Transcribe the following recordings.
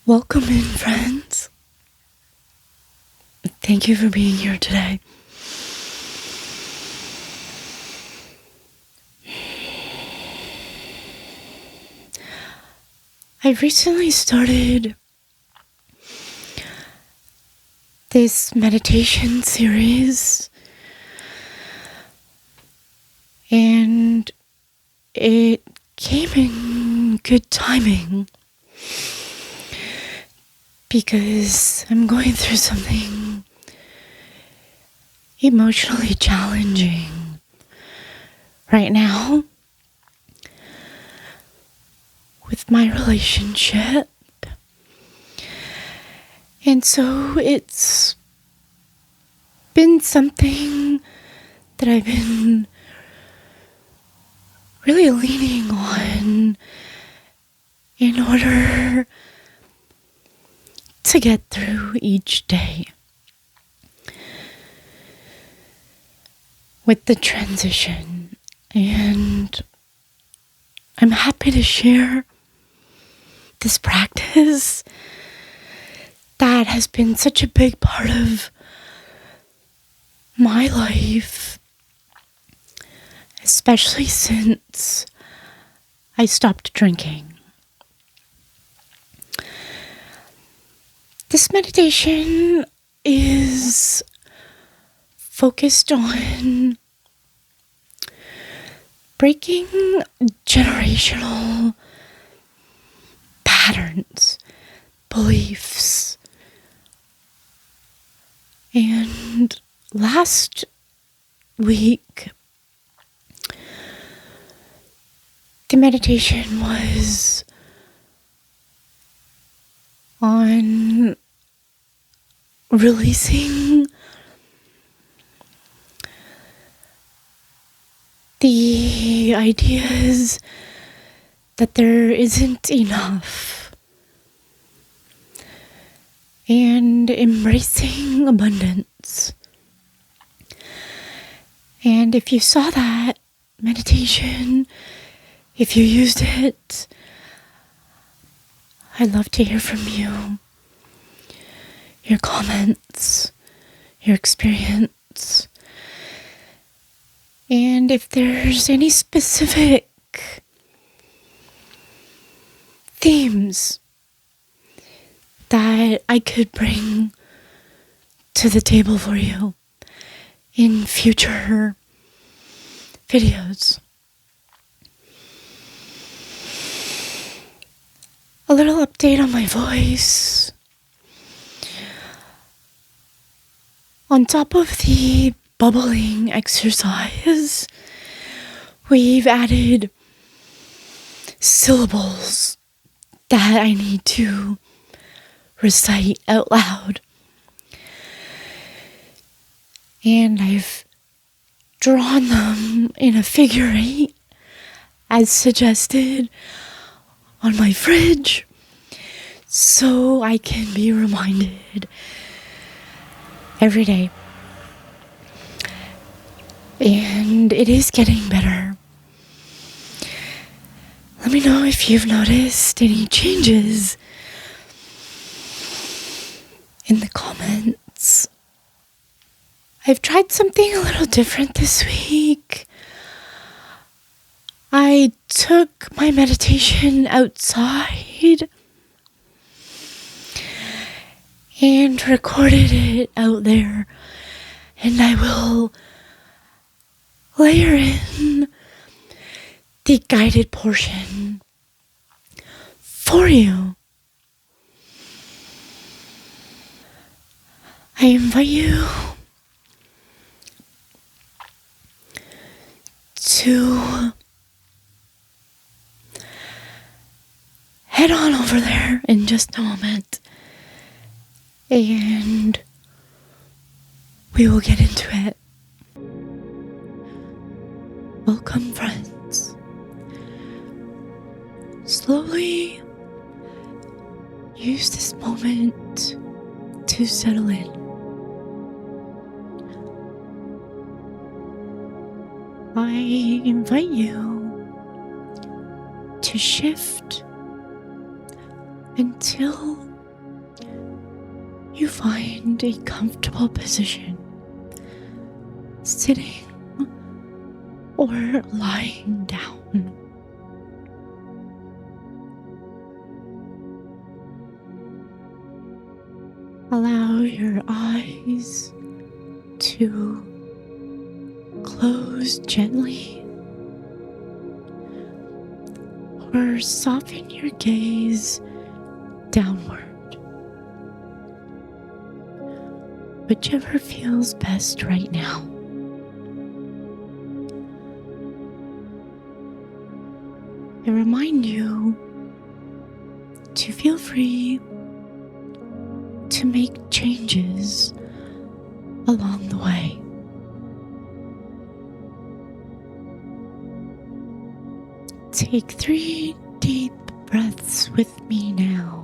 Welcome in, friends. Thank you for being here today. I recently started this meditation series, and it came in good timing because I'm going through something emotionally challenging right now with my relationship. And so it's been something that I've been really leaning on in order to get through each day with the transition. And I'm happy to share this practice that has been such a big part of my life, especially since I stopped drinking. This meditation is focused on breaking generational patterns, beliefs. And last week, the meditation was on releasing the ideas that there isn't enough and embracing abundance. And if you saw that meditation, if you used it, I'd love to hear from you. Your comments, your experience. And if there's any specific themes that I could bring to the table for you in future videos. A little update on my voice. On top of the bubbling exercise, we've added syllables that I need to recite out loud. And I've drawn them in a figure 8 as suggested on my fridge so I can be reminded every day. And it is getting better. Let me know if you've noticed any changes in the comments. I've tried something a little different this week. I took my meditation outside and recorded it out there, and I will layer in the guided portion for you. I invite you to head on over there in just a moment, and we will get into it. Welcome, friends. Slowly use this moment to settle in. I invite you to shift until you find a comfortable position, sitting or lying down. Allow your eyes to close gently, or soften your gaze downward. Whichever feels best right now. I remind you to feel free to make changes along the way. Take 3 deep breaths with me now.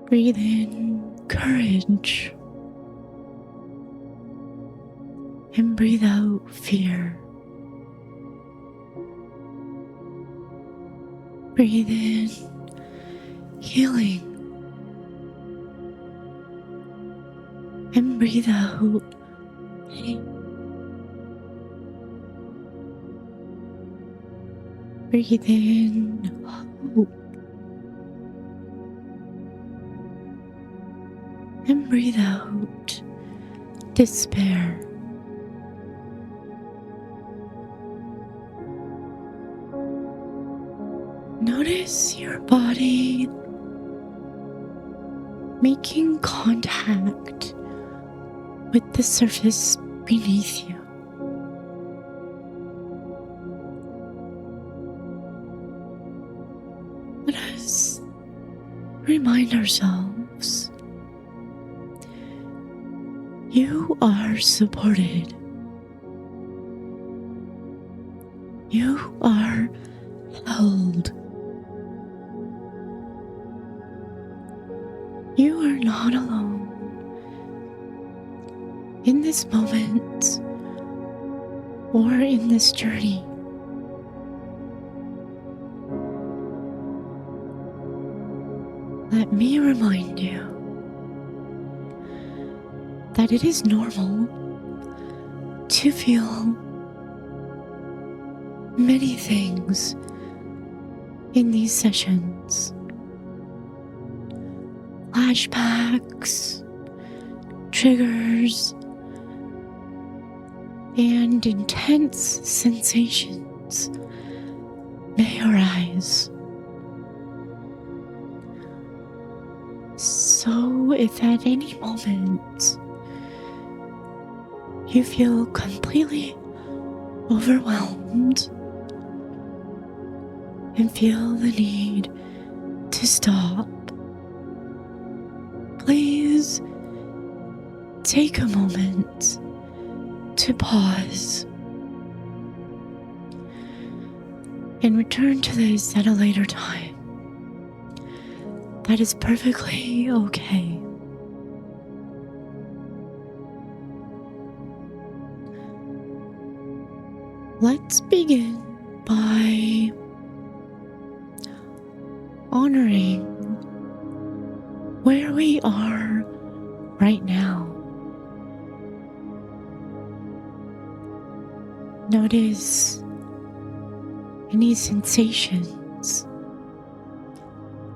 Breathe in courage and breathe out fear. Breathe in healing and breathe out pain. Breathe in hope and breathe out despair. Notice your body making contact with the surface beneath you. Let us remind ourselves you are supported. You are held. You are not alone in this moment or in this journey. Let me remind you that it is normal to feel many things in these sessions. Flashbacks, triggers, and intense sensations may arise. So if at any moment you feel completely overwhelmed and feel the need to stop, please take a moment to pause and return to this at a later time. That is perfectly okay. Let's begin by honoring where we are right now. Notice any sensations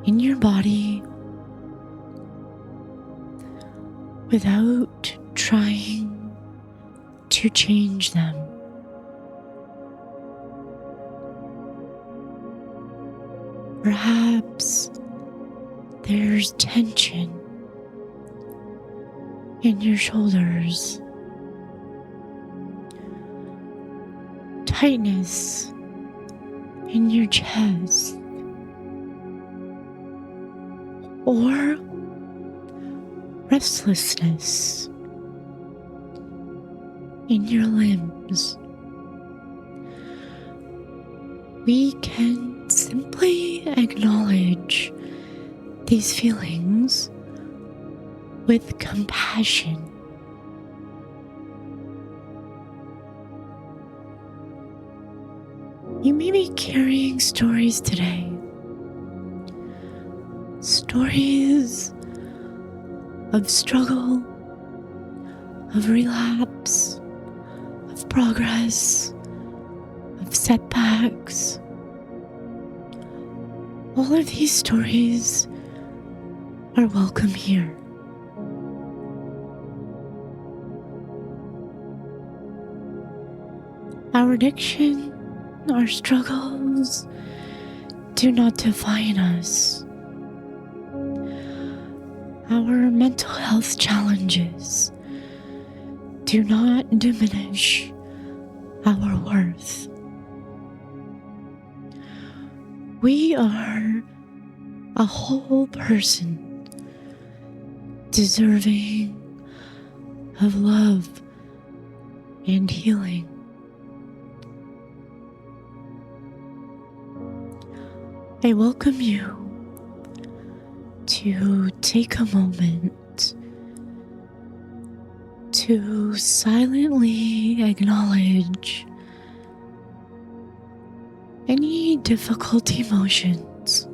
in your body without trying to change them. Perhaps there's tension in your shoulders, tightness in your chest, or restlessness in your limbs. We can simply acknowledge these feelings with compassion. You may be carrying stories today. Stories of struggle, of relapse, of progress, of setbacks. All of these stories are welcome here. Our addiction, our struggles do not define us. Our mental health challenges do not diminish our worth. We are a whole person deserving of love and healing. I welcome you to take a moment to silently acknowledge any difficult emotions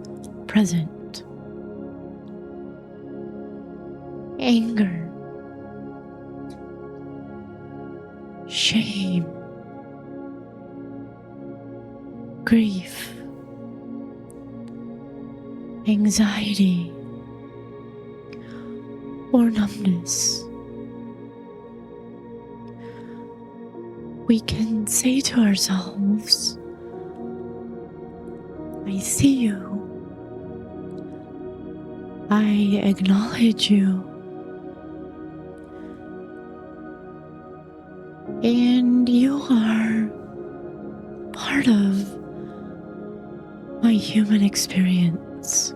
present. Anger, shame, grief, anxiety, or numbness. We can say to ourselves, I see you. I acknowledge you. And you are part of my human experience.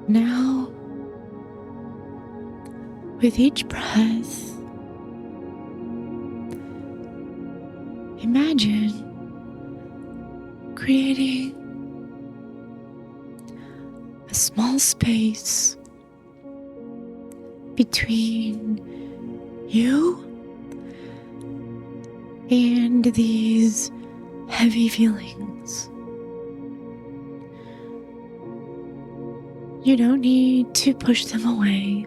Now, with each breath, imagine creating a small space between you and these heavy feelings. You don't need to push them away.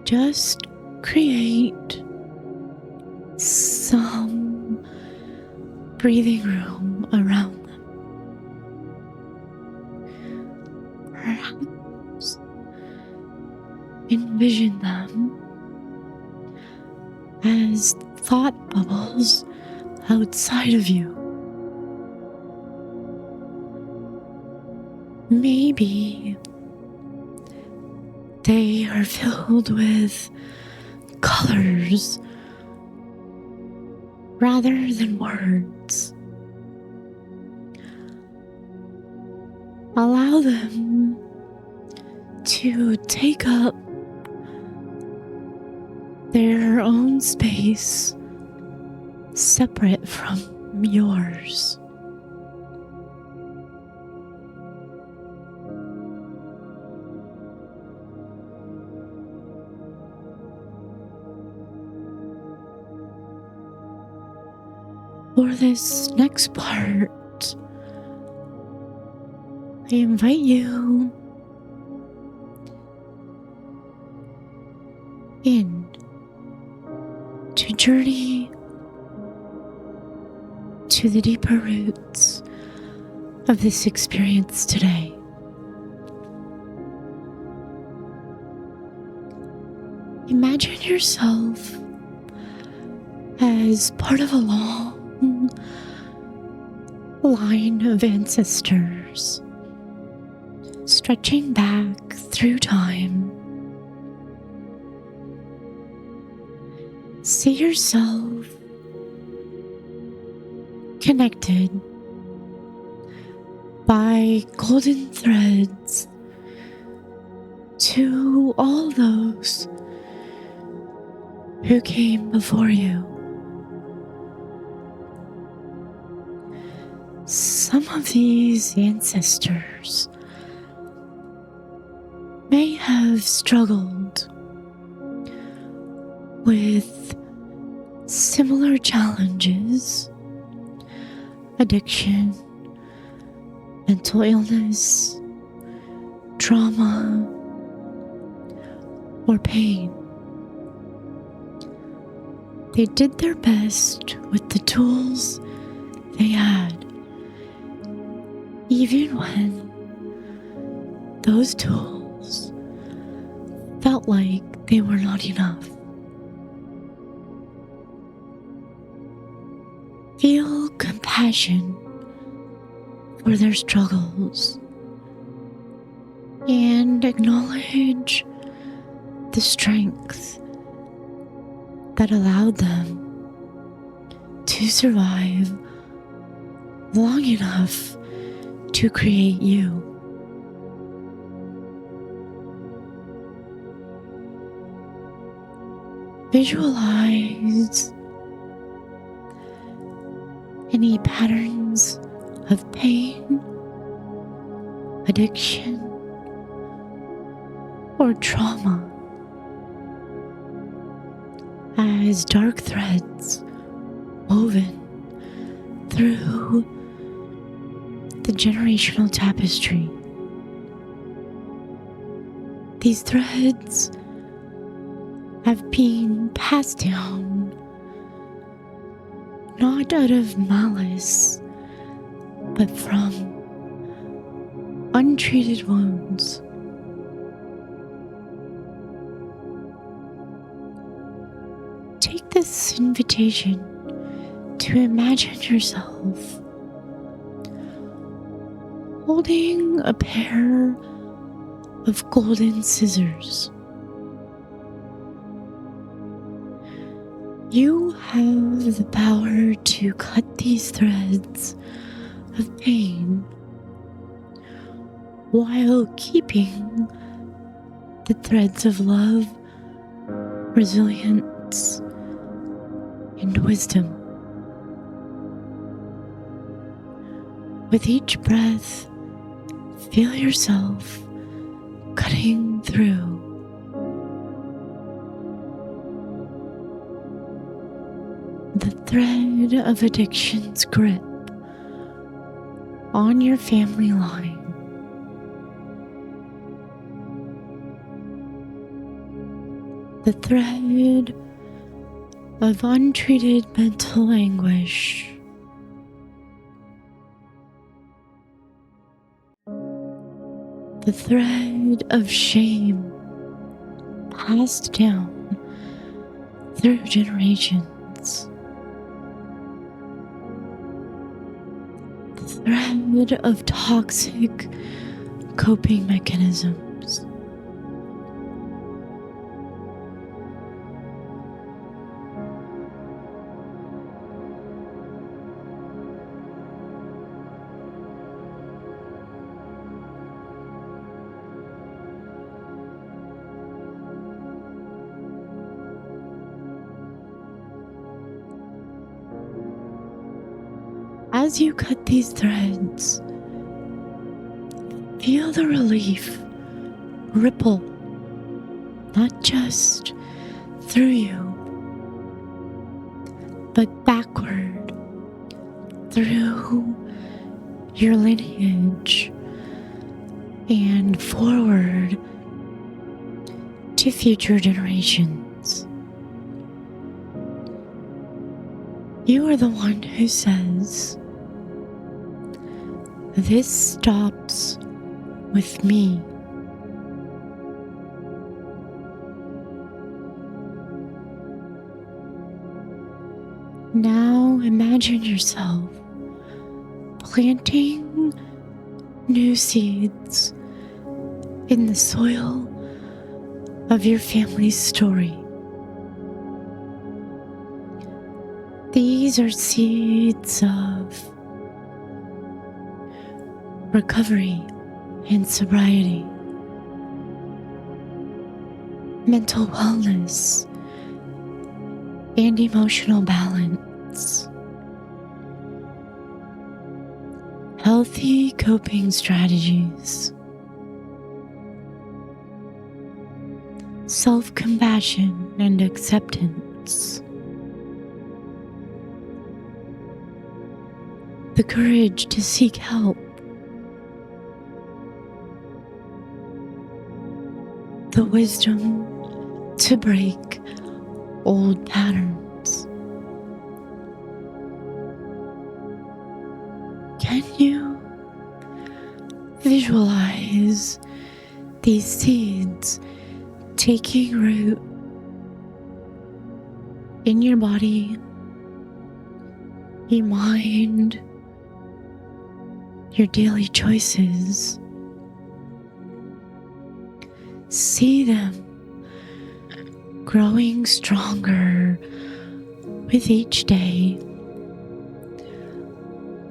Just create some breathing room around them. Perhaps envision them as thought bubbles outside of you. Maybe they are filled with colors rather than words. Allow them to take up their own space separate from yours. For this next part, I invite you in to journey to the deeper roots of this experience today. Imagine yourself as part of a long line of ancestors stretching back through time. See yourself connected by golden threads to all those who came before you. some of these ancestors may have struggled with similar challenges, addiction, mental illness, trauma, or pain. They did their best with the tools they had, even when those tools felt like they were not enough. Feel compassion for their struggles and acknowledge the strength that allowed them to survive long enough to create you. Visualize any patterns of pain, addiction, or trauma as dark threads woven through the generational tapestry. These threads have been passed down not out of malice, but from untreated wounds. Take this invitation to imagine yourself holding a pair of golden scissors. You have the power to cut these threads of pain while keeping the threads of love, resilience, and wisdom. With each breath, feel yourself cutting through. The thread of addiction's grip on your family line. The thread of untreated mental anguish. The thread of shame passed down through generations. The thread of toxic coping mechanisms. As you cut these threads, feel the relief ripple, not just through you, but backward through your lineage and forward to future generations. You are the one who says, "This stops with me." Now imagine yourself planting new seeds in the soil of your family's story. These are seeds of recovery and sobriety, mental wellness, and emotional balance, healthy coping strategies, self-compassion and acceptance, the courage to seek help, the wisdom to break old patterns. Can you visualize these seeds taking root in your body, your mind, your daily choices? See them growing stronger with each day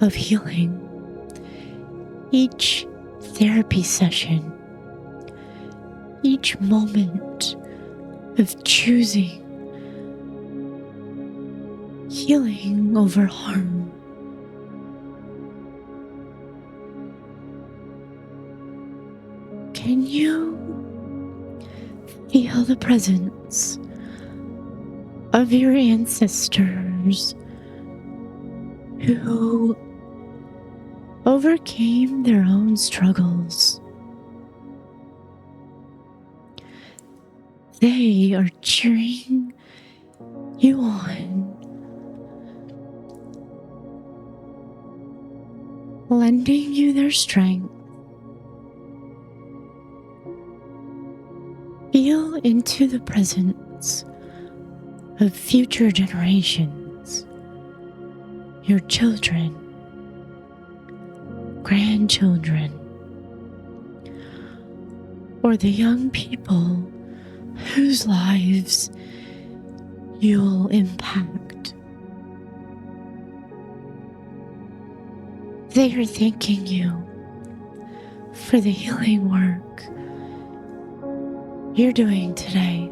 of healing, each therapy session, each moment of choosing healing over harm. Can you feel the presence of your ancestors who overcame their own struggles? They are cheering you on, lending you their strength. Feel into the presence of future generations, your children, grandchildren, or the young people whose lives you'll impact. They are thanking you for the healing work you're doing today.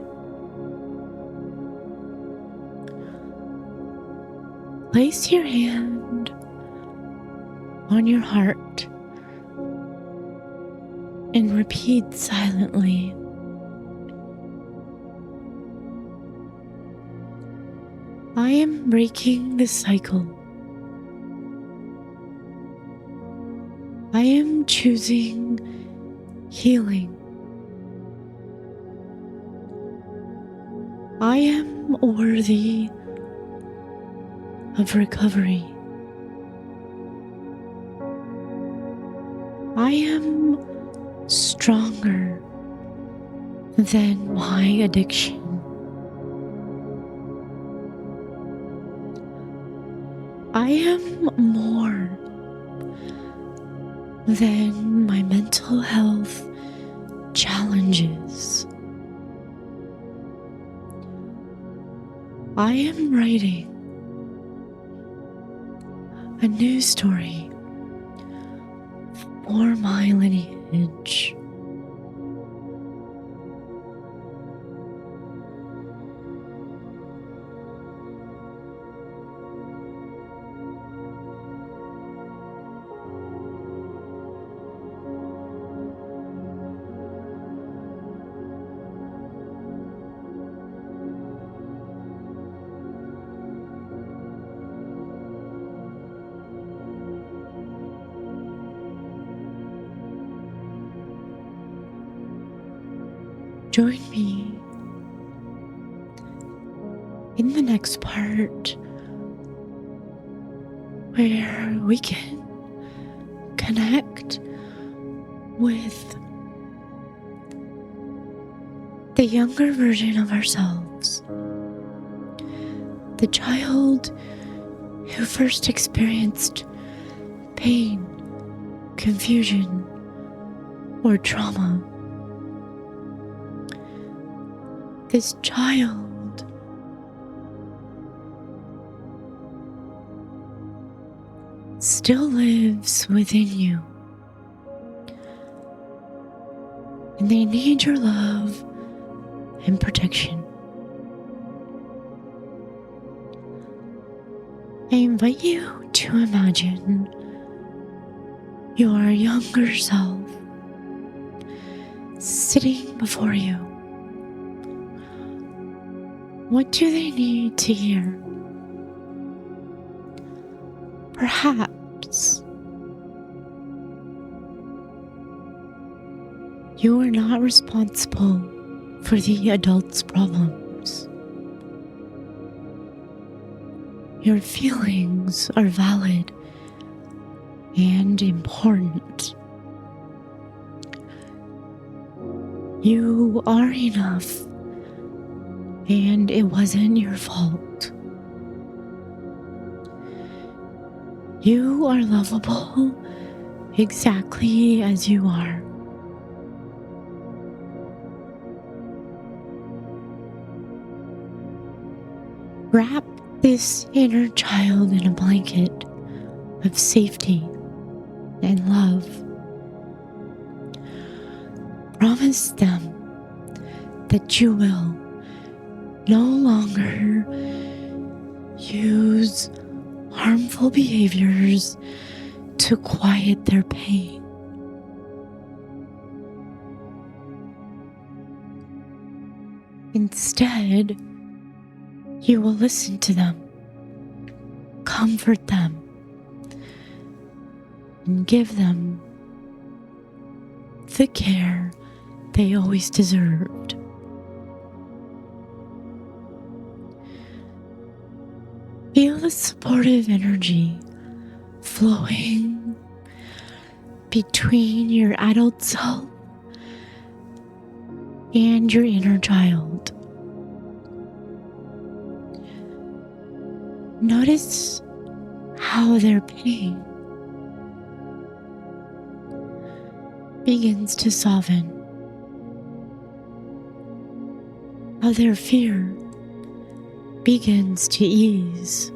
Place your hand on your heart and repeat silently, I am breaking the cycle. I am choosing healing. I am worthy of recovery. I am stronger than my addiction. I am more than my mental health challenges. I am writing a new story for my lineage. Join me in the next part where we can connect with the younger version of ourselves, the child who first experienced pain, confusion, or trauma. This child still lives within you, and they need your love and protection. I invite you to imagine your younger self sitting before you. What do they need to hear? Perhaps you are not responsible for the adult's problems. Your feelings are valid and important. You are enough, and it wasn't your fault. You are lovable exactly as you are. Wrap this inner child in a blanket of safety and love. Promise them that you will no longer use harmful behaviors to quiet their pain. Instead, you will listen to them, comfort them, and give them the care they always deserved. Feel the supportive energy flowing between your adult self and your inner child. Notice how their pain begins to soften, how their fear begins to ease.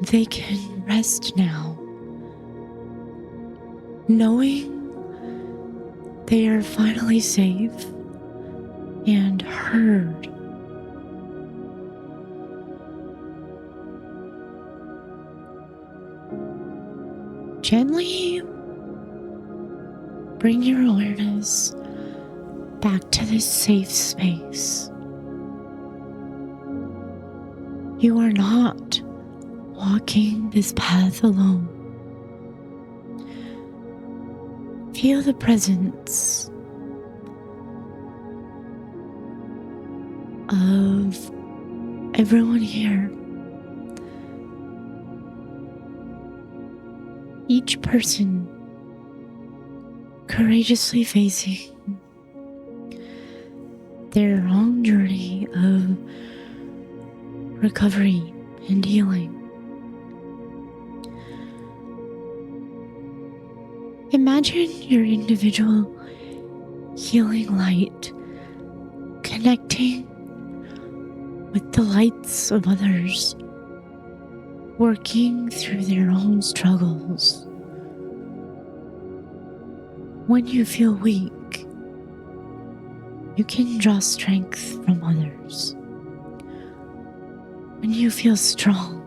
They can rest now, knowing they are finally safe and heard. Gently bring your awareness back to this safe space. You are not walking this path alone. Feel the presence of everyone here. Each person courageously facing their own journey of recovery and healing. Imagine your individual healing light connecting with the lights of others, working through their own struggles. When you feel weak, you can draw strength from others. When you feel strong,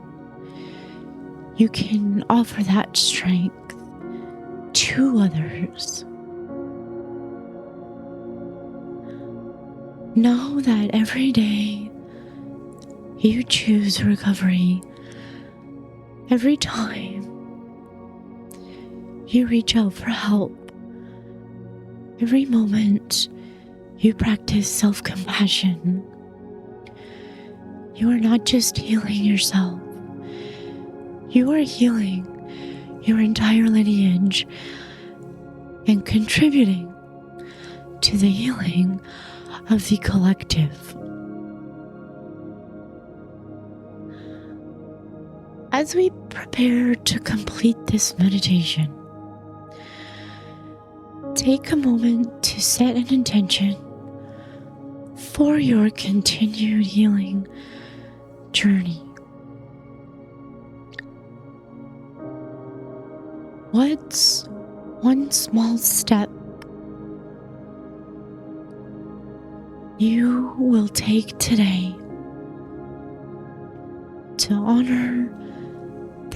you can offer that strength to others. Know that every day you choose recovery. Every time you reach out for help, every moment you practice self-compassion, you are not just healing yourself, you are healing your entire lineage and contributing to the healing of the collective. As we prepare to complete this meditation, take a moment to set an intention for your continued healing journey. What's one small step you will take today to honor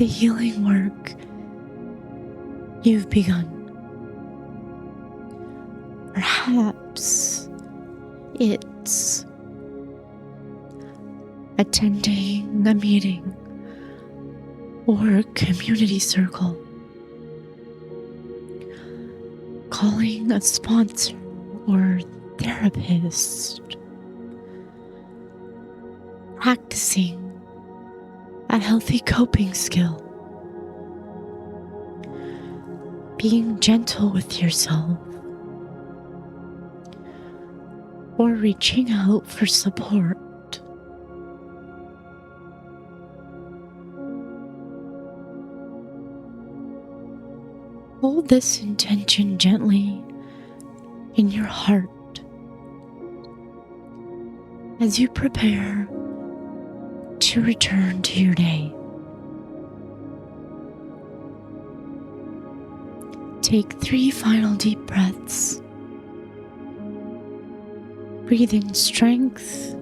the healing work you've begun. Perhaps it's attending a meeting or community circle, calling a sponsor or therapist, practicing a healthy coping skill, being gentle with yourself, or reaching out for support. Hold this intention gently in your heart as you prepare to return to your day. Take 3 final deep breaths. Breathe in strength.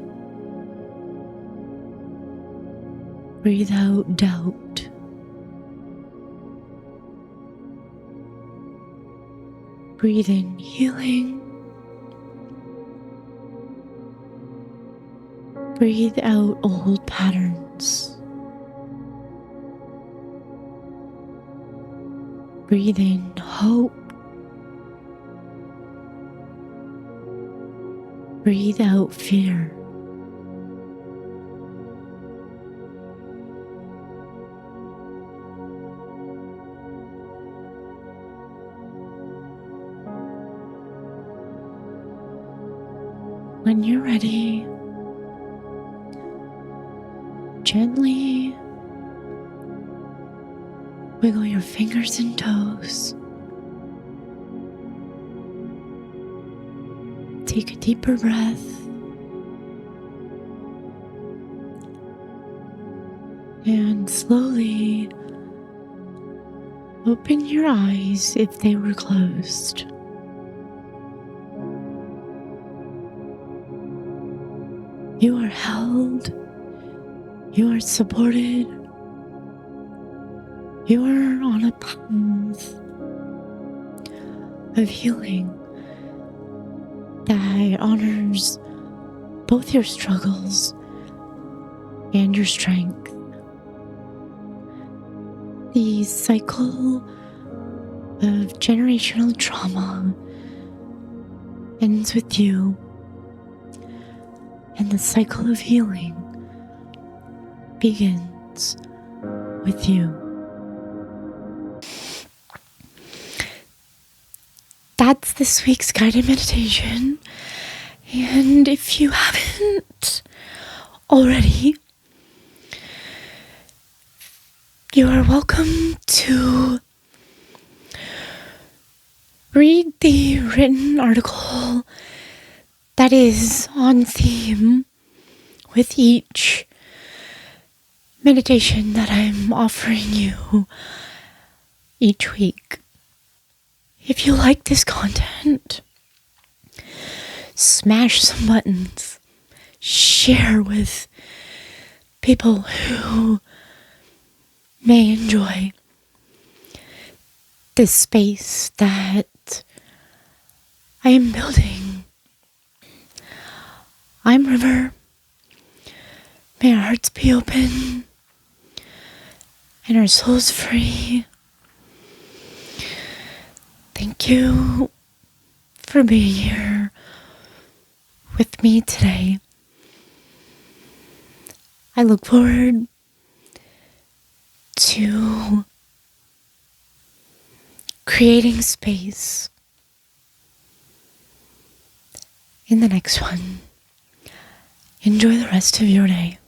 Breathe out doubt. Breathe in healing. Breathe out old patterns. Breathe in hope. Breathe out fear. When you're ready, gently wiggle your fingers and toes. Take a deeper breath. And slowly open your eyes if they were closed. You are held. You are supported. You are on a path of healing that honors both your struggles and your strength. The cycle of generational trauma ends with you, and the cycle of healing begins with you. That's this week's guided meditation. And if you haven't already, you are welcome to read the written article that is on theme with each meditation that I'm offering you each week. If you like this content, smash some buttons, share with people who may enjoy this space that I am building. I'm River. May our hearts be open and our souls free. Thank you for being here with me today. I look forward to creating space in the next one. Enjoy the rest of your day.